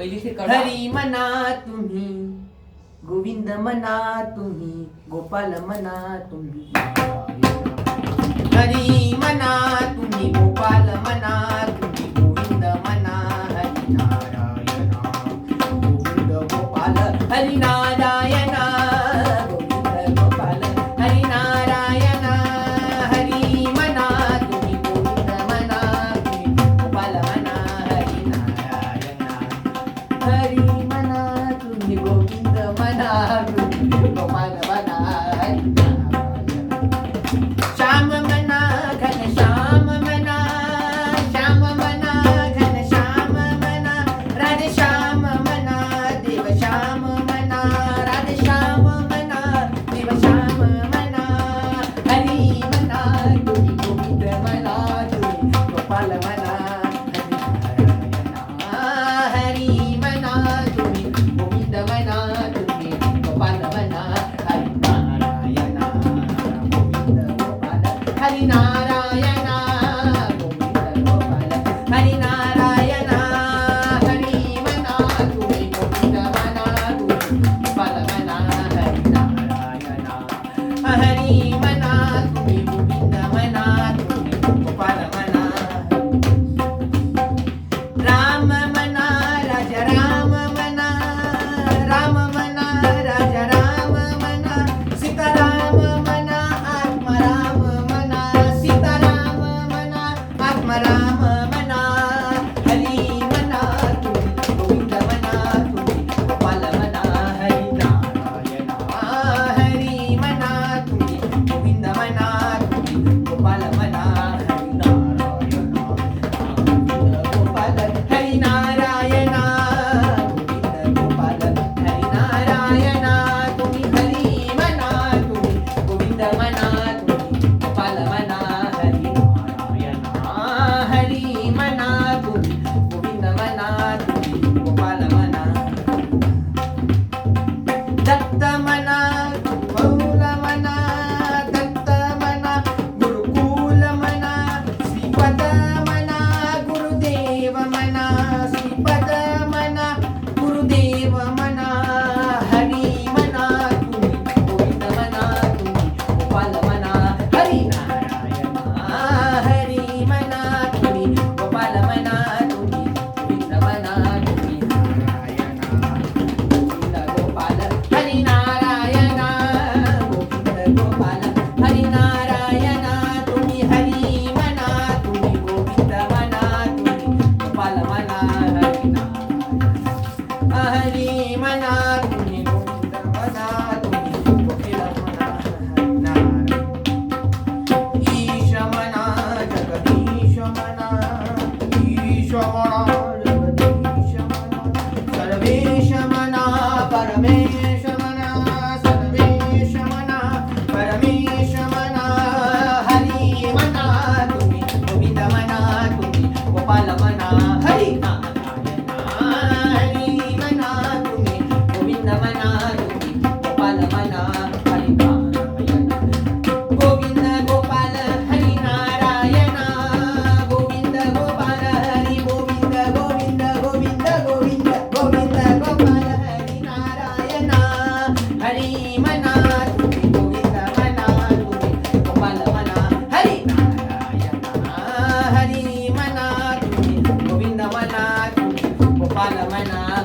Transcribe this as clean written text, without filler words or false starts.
पहिली ते कडा. हरी म्हणा तुम्ही, गोविंद म्हणा तुम्ही, गोपाल म्हणा तुम्ही. हरी म्हणा तुम्ही, गोपाल म्हणा तुम्ही, गोविंद म्हणा. हरी नारायण गोविंद गोपाल, हरी नारायण गोविंद गोपाल, हरी नारायण. हरी म्हणा तुम्ही, गोविंद म्हणा तुम्ही, गोपाल म्हणा. हरी नारायण. हरी म्हणा तुम्ही, गोविंद म्हणा तुम्ही, गोपाल म्हणा. हरी नारायण. श्याम म्हणा घनश्याम म्हणा, श्याम म्हणा घनश्याम म्हणा, राधे श्याम म्हणा देव श्याम म्हणा, राधे श्याम म्हणा देव श्याम म्हणा. हरी म्हणा तुम्ही, गोविंद म्हणा तुम्ही, गोपाल म्हणा. हरी म्हणा तुम्ही, गोविंद म्हणा तुम्ही, गोपाल म्हणा. हरी नारायण गोविंद गोपाल, हरी नारायण गोविंद गोपाल, हरी नारायण. हरी म्हणा तुम्ही, गोविंद म्हणा तुम्ही, गोपाल म्हणा. हरी नारायण. हरी म्हणा तुम्ही, गोविंद म्हणा तुम्ही, गोपाल म्हणा. राम म्हणा राजा राम म्हणा, राम म्हणा राजा राम म्हणा, सीताराम म्हणा आत्माराम म्हणा, सीताराम म्हणा आत्माराम म्हणा. हरी म्हणा तुम्ही, गोविंद म्हणा तुम्ही, गोपाल म्हणा. हरी नारायण. हरी म्हणा तुम्ही, गोविंद म्हणा तुम्ही, गोपाल म्हणा. हरी नारायण गोविंद गोपाल, हरी नारायण गोविंद गोपाल, हरी नारायण. तुम्ही हरी म्हणा तुम्ही, गोविंद म्हणा तुम्ही, गोपाल म्हणा. हरी नारायण. हरी म्हणा तुम्ही, गोविंद म्हणा तुम्ही, गोपाल म्हणा. दत्त म्हणा बहुल म्हणा, दत्त म्हणा गुरुकुल म्हणा, श्रीपद म्हणा गुरुदेव म्हणा, श्रीपद म्हणा गुरुदेव म्हणा. हरी म्हणा तुम्ही, गोविंद म्हणा तुम्ही, गोपाल म्हणा. हरी नारायण. हरी म्हणा तुम्ही, गोपाल म्हणा तुम्ही, गोविंद म्हणा तुम्ही. नारायण गोविंद गोपाल, हरी नारायण गोविंद गोपाल, हरी नारायण. तुम्ही हरी म्हणा तुम्ही, गोविंद म्हणा तुम्ही, गोपाल म्हणा. हरी नारायण. हरी म्हणा तुम्ही, गोविंद म्हणा तुम्ही, गोपाल म्हणा. हरी नारायण. ईश म्हणा जगदीश म्हणा, ईश म्हणा जगदीश म्हणा, सर्वेश म्हणा परमेश म्हणा, सर्वेश म्हणा परमेश म्हणा. हरी म्हणा तुम्ही, गोविंद म्हणा तुम्ही, गोपाल म्हणा. हरी नारायण. हरी म्हणा तुम्ही, गोविंद म्हणा तुम्ही, गोपाल म्हणा. हरी नारायण. गोविंद गोपाल, हरी नारायण गोविंद गोपाल, हरी गोविंद गोविंद गोविंद गोविंद गोविंद गोपाल. हरी नारायण. हरी म्हणा तुम्ही, गोविंद म्हणा तुम्ही, गोपाल म्हणा. हरी नारायण. हरी म्हणा तुम्ही, गोविंद म्हणा तुम्ही, गोपाल म्हणा.